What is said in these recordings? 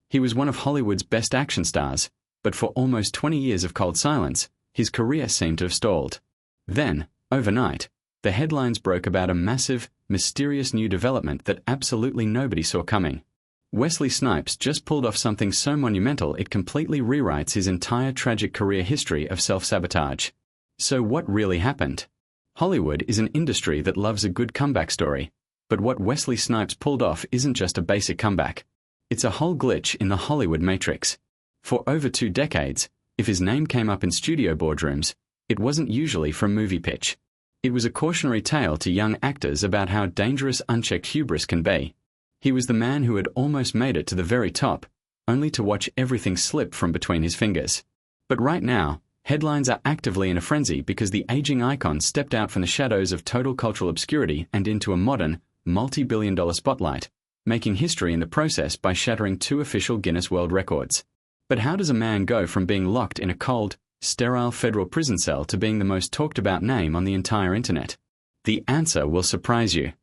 He was one of Hollywood's best action stars, but for almost 20 years of cold silence, his career seemed to have stalled. Then, overnight, the headlines broke about a massive, mysterious new development that absolutely nobody saw coming. Wesley Snipes just pulled off something so monumental it completely rewrites his entire tragic career history of self-sabotage. So what really happened? Hollywood is an industry that loves a good comeback story, but what Wesley Snipes pulled off isn't just a basic comeback. It's a whole glitch in the Hollywood matrix. For over 2 decades, if his name came up in studio boardrooms, it wasn't usually for a movie pitch. It was a cautionary tale to young actors about how dangerous unchecked hubris can be. He was the man who had almost made it to the very top, only to watch everything slip from between his fingers. But right now, headlines are actively in a frenzy because the aging icon stepped out from the shadows of total cultural obscurity and into a modern, multi-billion-dollar spotlight, making history in the process by shattering 2 official Guinness World Records. But how does a man go from being locked in a cold, sterile federal prison cell to being the most talked-about name on the entire internet? The answer will surprise you.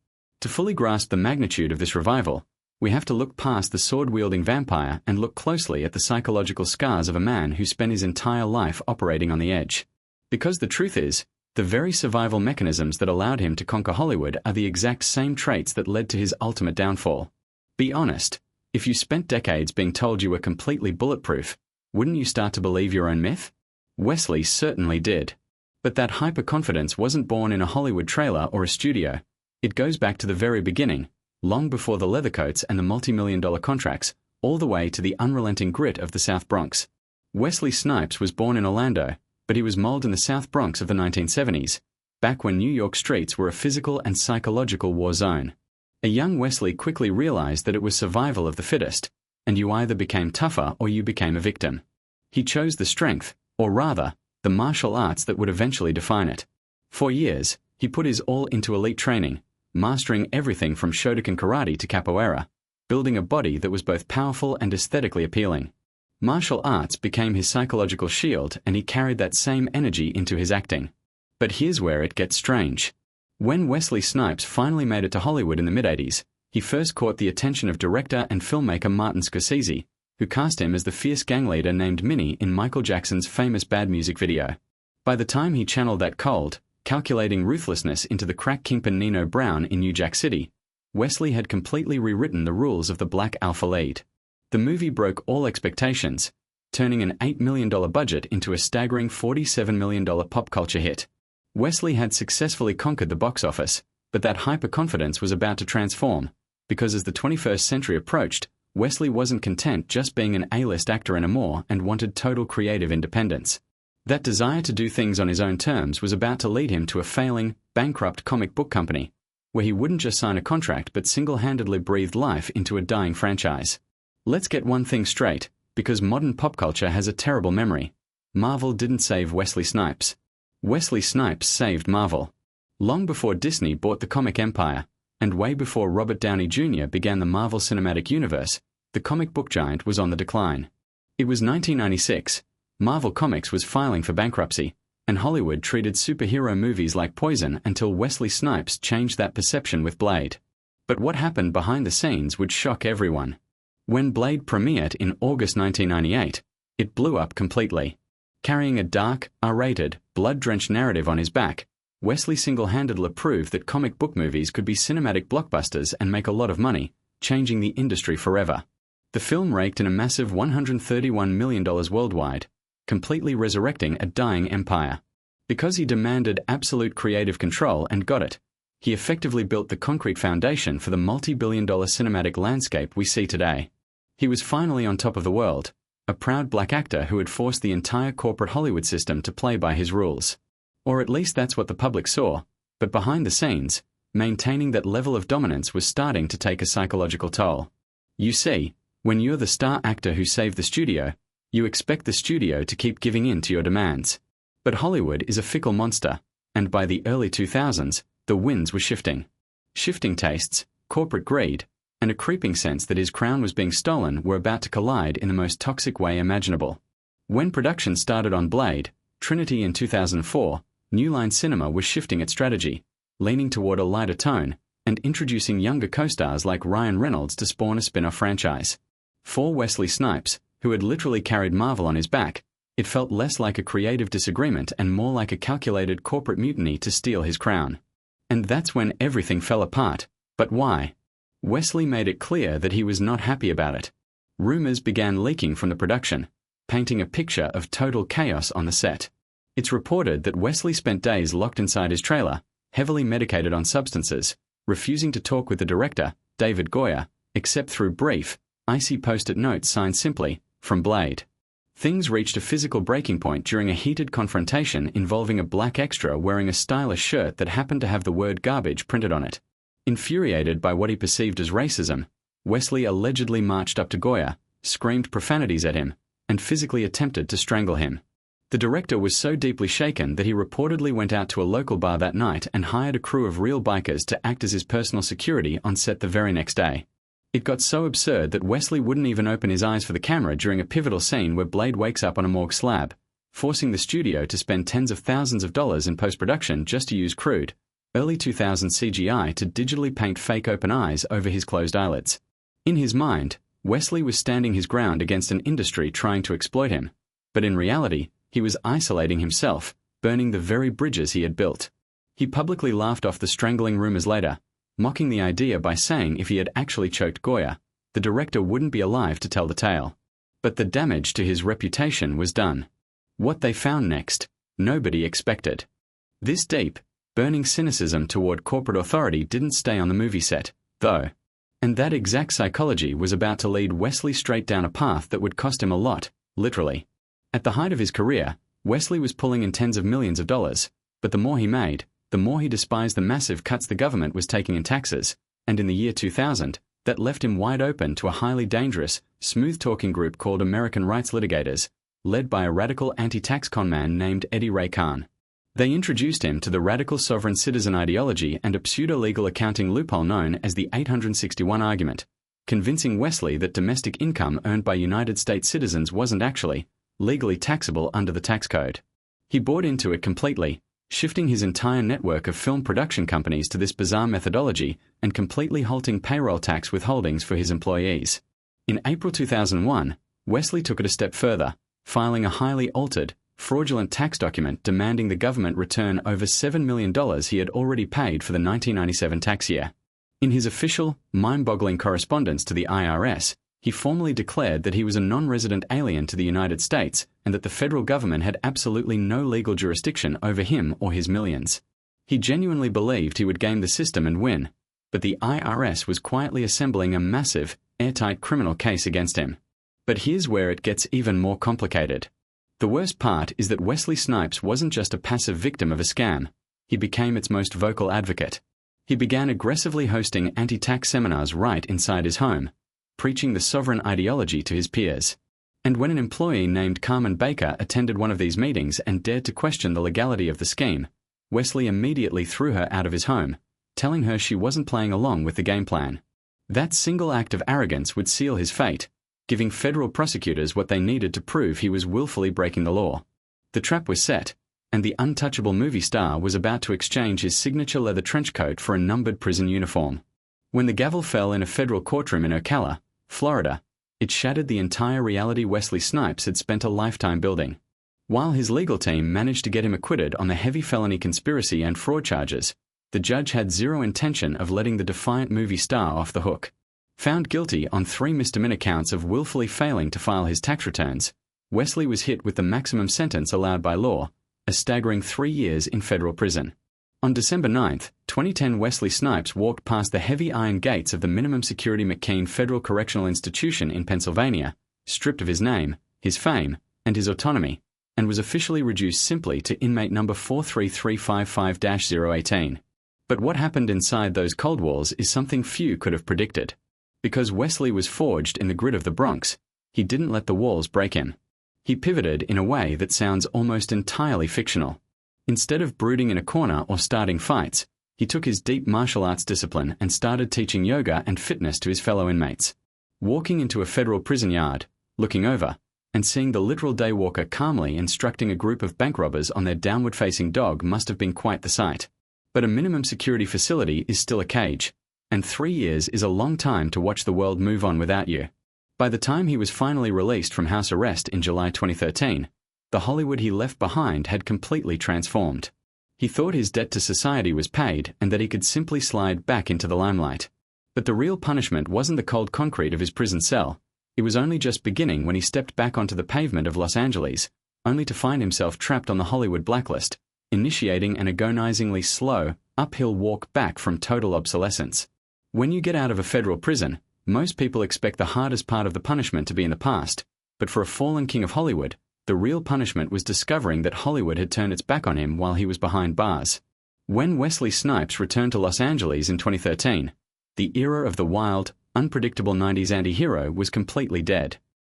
To fully grasp the magnitude of this revival, we have to look past the sword-wielding vampire and look closely at the psychological scars of a man who spent his entire life operating on the edge. Because the truth is, the very survival mechanisms that allowed him to conquer Hollywood are the exact same traits that led to his ultimate downfall. Be honest, if you spent decades being told you were completely bulletproof, wouldn't you start to believe your own myth? Wesley certainly did. But that hyper-confidence wasn't born in a Hollywood trailer or a studio. It goes back to the very beginning, long before the leathercoats and the multi-million-dollar contracts, all the way to the unrelenting grit of the South Bronx. Wesley Snipes was born in Orlando, but he was molded in the South Bronx of the 1970s, back when New York streets were a physical and psychological war zone. A young Wesley quickly realized that it was survival of the fittest, and you either became tougher or you became a victim. He chose the strength, or rather, the martial arts that would eventually define it. For years, he put his all into elite training, mastering everything from Shotokan karate to capoeira, building a body that was both powerful and aesthetically appealing. Martial arts became his psychological shield, and he carried that same energy into his acting. But here's where it gets strange. When Wesley Snipes finally made it to Hollywood in the mid-80s, he first caught the attention of director and filmmaker Martin Scorsese, who cast him as the fierce gang leader named Minnie in Michael Jackson's famous Bad Music video. By the time he channeled that cold, calculating ruthlessness into the crack kingpin Nino Brown in New Jack City, Wesley had completely rewritten the rules of the black alpha lead. The movie broke all expectations, turning an $8 million budget into a staggering $47 million pop culture hit. Wesley had successfully conquered the box office, but that hyper-confidence was about to transform, because as the 21st century approached, Wesley wasn't content just being an A-list actor anymore and wanted total creative independence. That desire to do things on his own terms was about to lead him to a failing, bankrupt comic book company, where he wouldn't just sign a contract but single-handedly breathed life into a dying franchise. Let's get one thing straight, because modern pop culture has a terrible memory. Marvel didn't save Wesley Snipes. Wesley Snipes saved Marvel. Long before Disney bought the comic empire, and way before Robert Downey Jr. began the Marvel Cinematic Universe, the comic book giant was on the decline. It was 1996, Marvel Comics was filing for bankruptcy, and Hollywood treated superhero movies like poison until Wesley Snipes changed that perception with Blade. But what happened behind the scenes would shock everyone. When Blade premiered in August 1998, it blew up completely. Carrying a dark, R-rated, blood-drenched narrative on his back, Wesley single-handedly proved that comic book movies could be cinematic blockbusters and make a lot of money, changing the industry forever. The film raked in a massive $131 million worldwide, completely resurrecting a dying empire. Because he demanded absolute creative control and got it, he effectively built the concrete foundation for the multi-billion-dollar cinematic landscape we see today. He was finally on top of the world, a proud black actor who had forced the entire corporate Hollywood system to play by his rules. Or at least that's what the public saw, but behind the scenes, maintaining that level of dominance was starting to take a psychological toll. You see, when you're the star actor who saved the studio, you expect the studio to keep giving in to your demands. But Hollywood is a fickle monster, and by the early 2000s, the winds were shifting. Shifting tastes, corporate greed, and a creeping sense that his crown was being stolen were about to collide in the most toxic way imaginable. When production started on Blade, Trinity in 2004, New Line Cinema was shifting its strategy, leaning toward a lighter tone, and introducing younger co-stars like Ryan Reynolds to spawn a spin-off franchise. For Wesley Snipes, who had literally carried Marvel on his back, it felt less like a creative disagreement and more like a calculated corporate mutiny to steal his crown. And that's when everything fell apart. But why? Wesley made it clear that he was not happy about it. Rumors began leaking from the production, painting a picture of total chaos on the set. It's reported that Wesley spent days locked inside his trailer, heavily medicated on substances, refusing to talk with the director, David Goyer, except through brief, icy post-it notes signed simply, "From Blade." Things reached a physical breaking point during a heated confrontation involving a black extra wearing a stylish shirt that happened to have the word garbage printed on it. Infuriated by what he perceived as racism, Wesley allegedly marched up to Goyer, screamed profanities at him, and physically attempted to strangle him. The director was so deeply shaken that he reportedly went out to a local bar that night and hired a crew of real bikers to act as his personal security on set the very next day. It got so absurd that Wesley wouldn't even open his eyes for the camera during a pivotal scene where Blade wakes up on a morgue slab, forcing the studio to spend tens of thousands of dollars in post-production just to use crude, early 2000s CGI to digitally paint fake open eyes over his closed eyelids. In his mind, Wesley was standing his ground against an industry trying to exploit him, but in reality, he was isolating himself, burning the very bridges he had built. He publicly laughed off the strangling rumors later, mocking the idea by saying if he had actually choked Goyer, the director wouldn't be alive to tell the tale. But the damage to his reputation was done. What they found next, nobody expected. This deep, burning cynicism toward corporate authority didn't stay on the movie set, though. And that exact psychology was about to lead Wesley straight down a path that would cost him a lot, literally. At the height of his career, Wesley was pulling in tens of millions of dollars, but the more he made, the more he despised the massive cuts the government was taking in taxes, and in the year 2000, that left him wide open to a highly dangerous, smooth-talking group called American Rights Litigators, led by a radical anti-tax conman named Eddie Ray Khan. They introduced him to the radical sovereign citizen ideology and a pseudo-legal accounting loophole known as the 861 argument, convincing Wesley that domestic income earned by United States citizens wasn't actually legally taxable under the tax code. He bought into it completely, shifting his entire network of film production companies to this bizarre methodology and completely halting payroll tax withholdings for his employees. In April 2001, Wesley took it a step further, filing a highly altered, fraudulent tax document demanding the government return over $7 million he had already paid for the 1997 tax year. In his official, mind-boggling correspondence to the IRS, he formally declared that he was a non-resident alien to the United States and that the federal government had absolutely no legal jurisdiction over him or his millions. He genuinely believed he would game the system and win, but the IRS was quietly assembling a massive, airtight criminal case against him. But here's where it gets even more complicated. The worst part is that Wesley Snipes wasn't just a passive victim of a scam. He became its most vocal advocate. He began aggressively hosting anti-tax seminars right inside his home, preaching the sovereign ideology to his peers. And when an employee named Carmen Baker attended one of these meetings and dared to question the legality of the scheme, Wesley immediately threw her out of his home, telling her she wasn't playing along with the game plan. That single act of arrogance would seal his fate, giving federal prosecutors what they needed to prove he was willfully breaking the law. The trap was set, and the untouchable movie star was about to exchange his signature leather trench coat for a numbered prison uniform. When the gavel fell in a federal courtroom in Ocala, Florida, it shattered the entire reality Wesley Snipes had spent a lifetime building. While his legal team managed to get him acquitted on the heavy felony conspiracy and fraud charges, the judge had zero intention of letting the defiant movie star off the hook. Found guilty on 3 misdemeanor counts of willfully failing to file his tax returns, Wesley was hit with the maximum sentence allowed by law, a staggering 3 years in federal prison. On December 9, 2010, Wesley Snipes walked past the heavy iron gates of the minimum security McKean Federal Correctional Institution in Pennsylvania, stripped of his name, his fame, and his autonomy, and was officially reduced simply to inmate number 43355-018. But what happened inside those cold walls is something few could have predicted. Because Wesley was forged in the grit of the Bronx, he didn't let the walls break him. He pivoted in a way that sounds almost entirely fictional. Instead of brooding in a corner or starting fights, he took his deep martial arts discipline and started teaching yoga and fitness to his fellow inmates. Walking into a federal prison yard, looking over, and seeing the literal daywalker calmly instructing a group of bank robbers on their downward-facing dog must have been quite the sight. But a minimum security facility is still a cage, and 3 years is a long time to watch the world move on without you. By the time he was finally released from house arrest in July 2013, the Hollywood he left behind had completely transformed. He thought his debt to society was paid and that he could simply slide back into the limelight. But the real punishment wasn't the cold concrete of his prison cell. It was only just beginning when he stepped back onto the pavement of Los Angeles, only to find himself trapped on the Hollywood blacklist, initiating an agonizingly slow, uphill walk back from total obsolescence. When you get out of a federal prison, most people expect the hardest part of the punishment to be in the past, but for a fallen king of Hollywood, the real punishment was discovering that Hollywood had turned its back on him while he was behind bars. When Wesley Snipes returned to Los Angeles in 2013, the era of the wild, unpredictable 90s anti-hero was completely dead.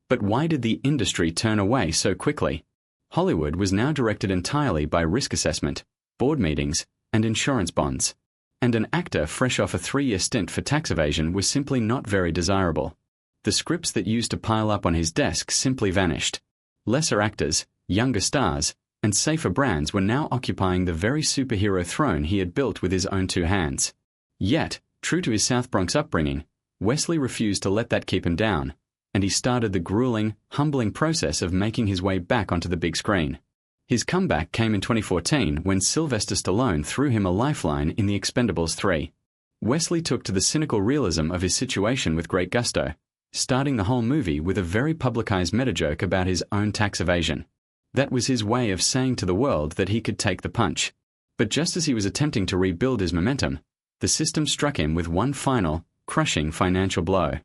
But why did the industry turn away so quickly? Hollywood was now directed entirely by risk assessment, board meetings, and insurance bonds. And an actor fresh off a 3-year stint for tax evasion was simply not very desirable. The scripts that used to pile up on his desk simply vanished. Lesser actors, younger stars, and safer brands were now occupying the very superhero throne he had built with his own 2 hands. Yet, true to his South Bronx upbringing, Wesley refused to let that keep him down, and he started the grueling, humbling process of making his way back onto the big screen. His comeback came in 2014 when Sylvester Stallone threw him a lifeline in The Expendables 3. Wesley took to the cynical realism of his situation with great gusto, starting the whole movie with a very publicized meta-joke about his own tax evasion. That was his way of saying to the world that he could take the punch. But just as he was attempting to rebuild his momentum, the system struck him with one final, crushing financial blow.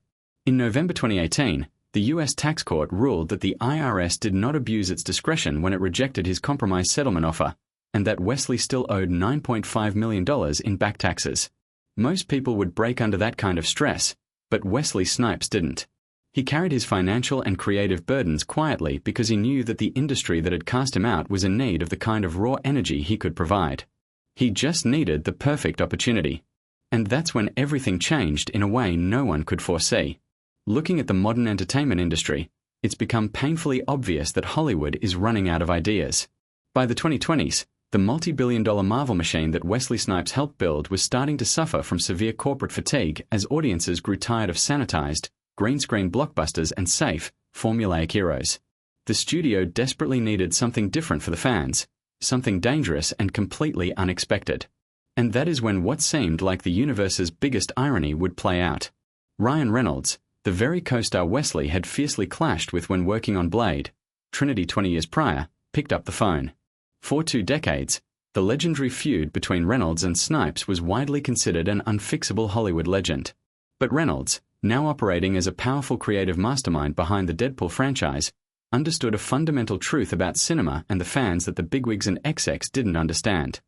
In November 2018, the U.S. tax court ruled that the IRS did not abuse its discretion when it rejected his compromise settlement offer, and that Wesley still owed $9.5 million in back taxes. Most people would break under that kind of stress, but Wesley Snipes didn't. He carried his financial and creative burdens quietly because he knew that the industry that had cast him out was in need of the kind of raw energy he could provide. He just needed the perfect opportunity. And that's when everything changed in a way no one could foresee. Looking at the modern entertainment industry, it's become painfully obvious that Hollywood is running out of ideas. By the 2020s, the multi-billion-dollar Marvel machine that Wesley Snipes helped build was starting to suffer from severe corporate fatigue as audiences grew tired of sanitized, green-screen blockbusters and safe, formulaic heroes. The studio desperately needed something different for the fans, something dangerous and completely unexpected. And that is when what seemed like the universe's biggest irony would play out. Ryan Reynolds, the very co-star Wesley had fiercely clashed with when working on Blade, Trinity 20 years prior, picked up the phone. For 2 decades, the legendary feud between Reynolds and Snipes was widely considered an unfixable Hollywood legend. But Reynolds, now operating as a powerful creative mastermind behind the Deadpool franchise, understood a fundamental truth about cinema and the fans that the bigwigs and execs didn't understand.